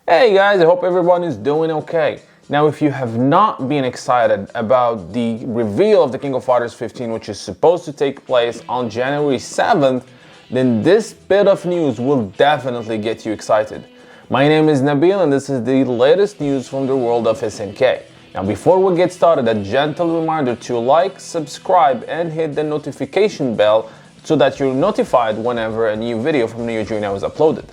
Hey guys, I hope everyone is doing okay. Now, if you have not been excited about the reveal of the King of Fighters 15, which is supposed to take place on January 7th, then this bit of news will definitely get you excited. My name is Nabil and this is the latest news from the world of SNK. Now, before we get started, a gentle reminder to like, subscribe, and hit the notification bell so that you're notified whenever a new video from Neo Geo is uploaded.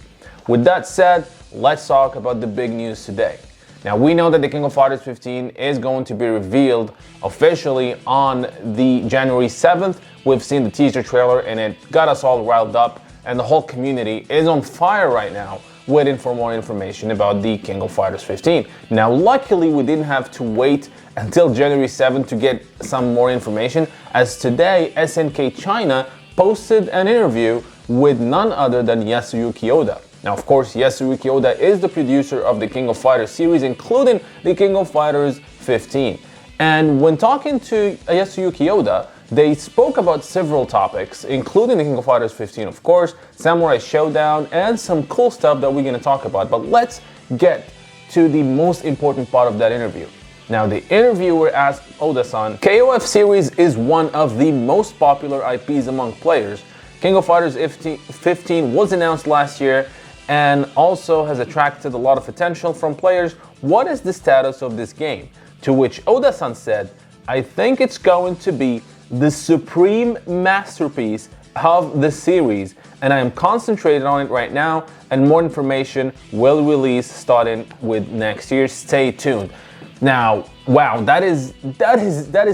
With that said, let's talk about the big news today. Now, we know that the King of Fighters 15 is going to be revealed officially on the January 7th. We've seen the teaser trailer and it got us all riled up, and the whole community is on fire right now waiting for more information about the King of Fighters 15. Now, luckily, we didn't have to wait until January 7th to get some more information, as today SNK China posted an interview with none other than Yasuyuki Oda. Now, of course, Yasuyuki Oda is the producer of the King of Fighters series, including the King of Fighters 15. And when talking to Yasuyuki Oda, they spoke about several topics, including the King of Fighters 15, of course, Samurai Showdown, and some cool stuff that we're going to talk about. But let's get to the most important part of that interview. Now, the interviewer asked Oda-san, KOF series is one of the most popular IPs among players. King of Fighters 15 was announced last year and also has attracted a lot of attention from players. What is the status of this game? To which Oda-san said, I think it's going to be the supreme masterpiece of the series, and I am concentrated on it right now, and more information will release starting with next year. Stay tuned. Now, wow, that is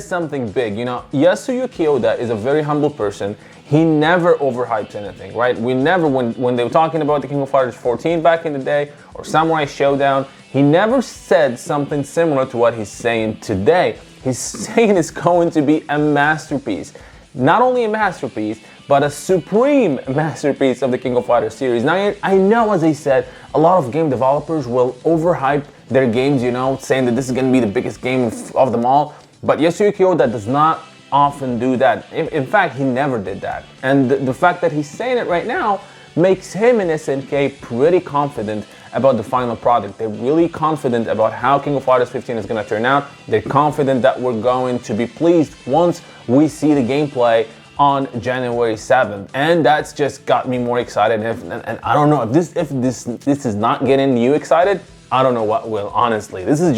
something big. You know, Yasuyuki Oda is a very humble person. He never overhypes anything, right? We never, when they were talking about the King of Fighters 14 back in the day, or Samurai Showdown, he never said something similar to what he's saying today. He's saying it's going to be a masterpiece. Not only a masterpiece, but a supreme masterpiece of the King of Fighters series. Now, I know, as I said, a lot of game developers will overhype their games, you know, saying that this is going to be the biggest game of them all. But Yasuyuki Oda does not often do that. In fact, he never did that. And the fact that he's saying it right now makes him and SNK pretty confident about the final product. They're really confident about how King of Fighters 15 is going to turn out. They're confident that we're going to be pleased once we see the gameplay on January 7th. And that's just got me more excited. And I don't know if this is not getting you excited, I don't know what will, honestly. This is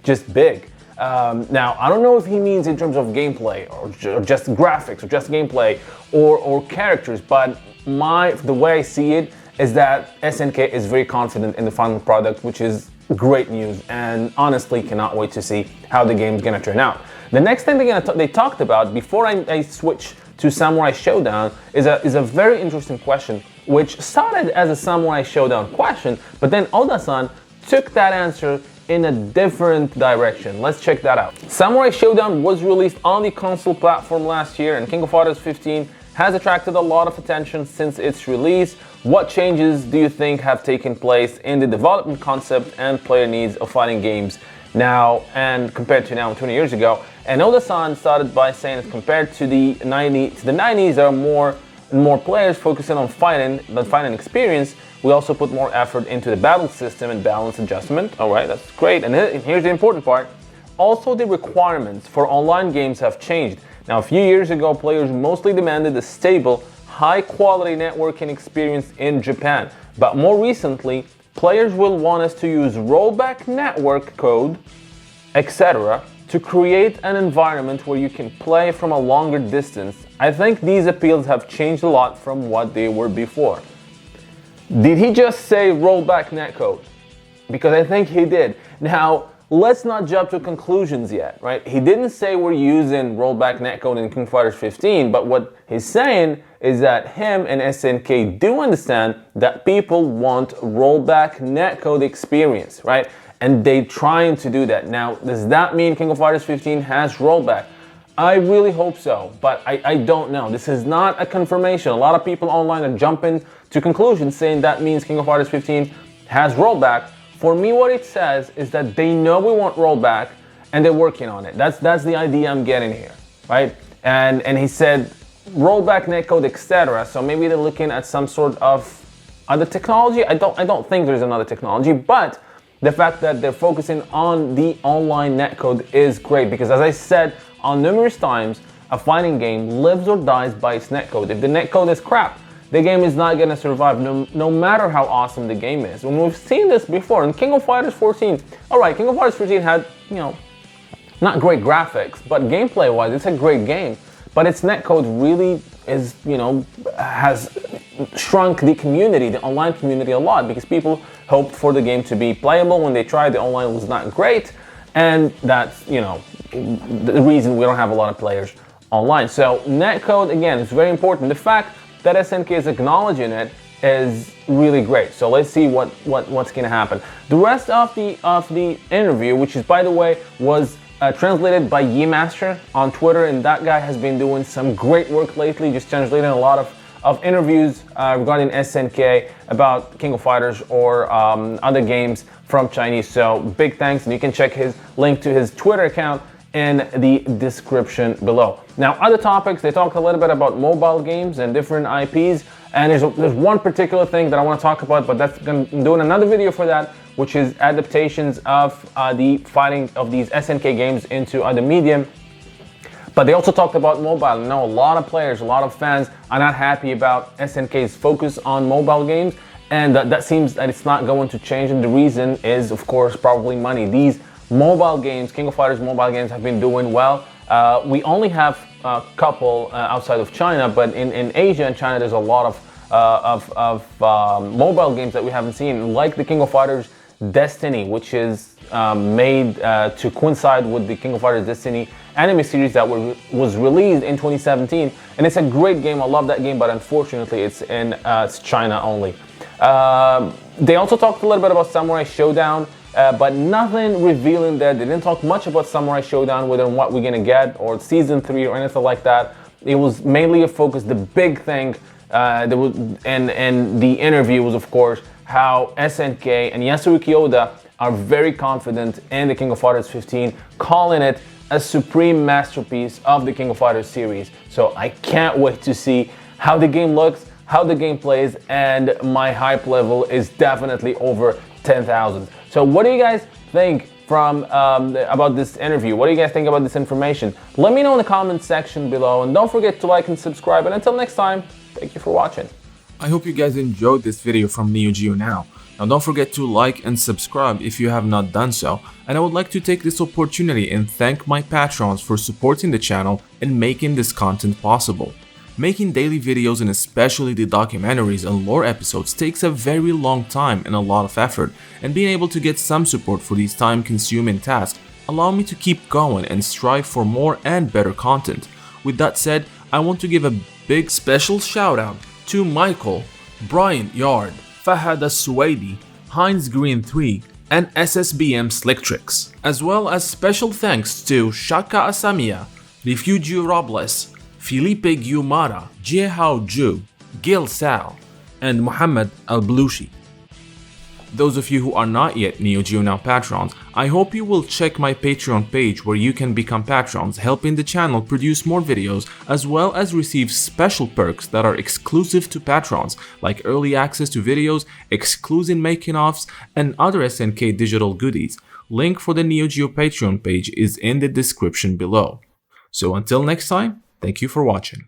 just big. Now, I don't know if he means in terms of gameplay or just graphics or just gameplay or characters, but the way I see it is that SNK is very confident in the final product, which is great news, and honestly cannot wait to see how the game's gonna turn out. The next thing they talked about before I switch to Samurai Showdown is a very interesting question, which started as a Samurai Showdown question, but then Oda-san took that answer in a different direction. Let's check that out. Samurai Showdown was released on the console platform last year, and King of Fighters 15 has attracted a lot of attention since its release. What changes do you think have taken place in the development concept and player needs of fighting games now and compared to now 20 years ago? And Oda-san started by saying that compared to the 90s, there are more and more players focusing on fighting experience. We also put more effort into the battle system and balance adjustment. All right, that's great. And here's the important part. Also, the requirements for online games have changed. Now, a few years ago, players mostly demanded a stable, high-quality networking experience in Japan. But more recently, players will want us to use rollback network code, etc., to create an environment where you can play from a longer distance. I think these appeals have changed a lot from what they were before. Did he just say rollback netcode? Because I think he did. Now, let's not jump to conclusions yet, right? He didn't say we're using rollback netcode in King of Fighters 15, but what he's saying is that him and SNK do understand that people want rollback netcode experience, right? And they're trying to do that. Now, does that mean King of Fighters 15 has rollback? I really hope so, but I don't know. This is not a confirmation. A lot of people online are jumping to conclusions saying that means King of Fighters 15 has rollback. For me, what it says is that they know we want rollback and they're working on it. That's the idea I'm getting here, right? And he said rollback netcode, etc. So maybe they're looking at some sort of The technology, I don't think there's another technology, but the fact that they're focusing on the online netcode is great, because as I said on numerous times, a fighting game lives or dies by its netcode. If the netcode is crap, the game is not gonna survive, no matter how awesome the game is. And we've seen this before in King of Fighters 14. Alright, King of Fighters 14 had, not great graphics, but gameplay-wise, it's a great game. But its netcode really is, has shrunk the community, the online community a lot, because people hoped for the game to be playable. When they tried, the online was not great, and that's, the reason we don't have a lot of players online. So netcode, again, is very important. The fact that SNK is acknowledging it is really great. So let's see what's gonna happen. The rest of the interview, which is, by the way, was translated by Yemaster on Twitter, and that guy has been doing some great work lately, just translating a lot of interviews regarding SNK about King of Fighters or other games from Chinese. So big thanks, and you can check his link to his Twitter account in the description below. Now, other topics, they talked a little bit about mobile games and different IPs, and there's one particular thing that I want to talk about, but I'm doing another video for that, which is adaptations of the fighting of these SNK games into other medium. But they also talked about mobile. I know a lot of players, a lot of fans are not happy about SNK's focus on mobile games, and that seems that it's not going to change, and the reason is, of course, probably money. These mobile games, King of Fighters mobile games, have been doing well. We only have a couple outside of China, but in Asia and China, there's a lot of mobile games that we haven't seen, like the King of Fighters Destiny, which is made to coincide with the King of Fighters Destiny anime series that was released in 2017, and it's a great game. I love that game, but unfortunately it's in China only. They also talked a little bit about Samurai Showdown, but nothing revealing there. They didn't talk much about Samurai Showdown, whether and what we're gonna get, or season 3 or anything like that. It was mainly a focus. The big thing that was in the interview was, of course, how SNK and Yasuyuki Oda are very confident in the King of Fighters 15, calling it a supreme masterpiece of the King of Fighters series. So I can't wait to see how the game looks, how the game plays, and my hype level is definitely over 10,000. So what do you guys think from about this interview? What do you guys think about this information? Let me know in the comment section below, and don't forget to like and subscribe. And until next time, thank you for watching. I hope you guys enjoyed this video from Neo Geo Now. Now don't forget to like and subscribe if you have not done so, and I would like to take this opportunity and thank my patrons for supporting the channel and making this content possible. Making daily videos and especially the documentaries and lore episodes takes a very long time and a lot of effort, and being able to get some support for these time-consuming tasks allow me to keep going and strive for more and better content. With that said, I want to give a big special shout out to Michael, Brian Yard, Fahad As-Suwaidi, Heinz Green 3, and SSBM Slicktricks, as well as special thanks to Shaka Asamiya, Refugio Robles, Felipe Guimara, Jiehao Ju, Gil Sal, and Muhammad Al-Blushi. Those of you who are not yet Neo Geo Now patrons, I hope you will check my Patreon page where you can become patrons, helping the channel produce more videos, as well as receive special perks that are exclusive to patrons, like early access to videos, exclusive making-offs, and other SNK digital goodies. Link for the Neo Geo Patreon page is in the description below. So until next time, thank you for watching.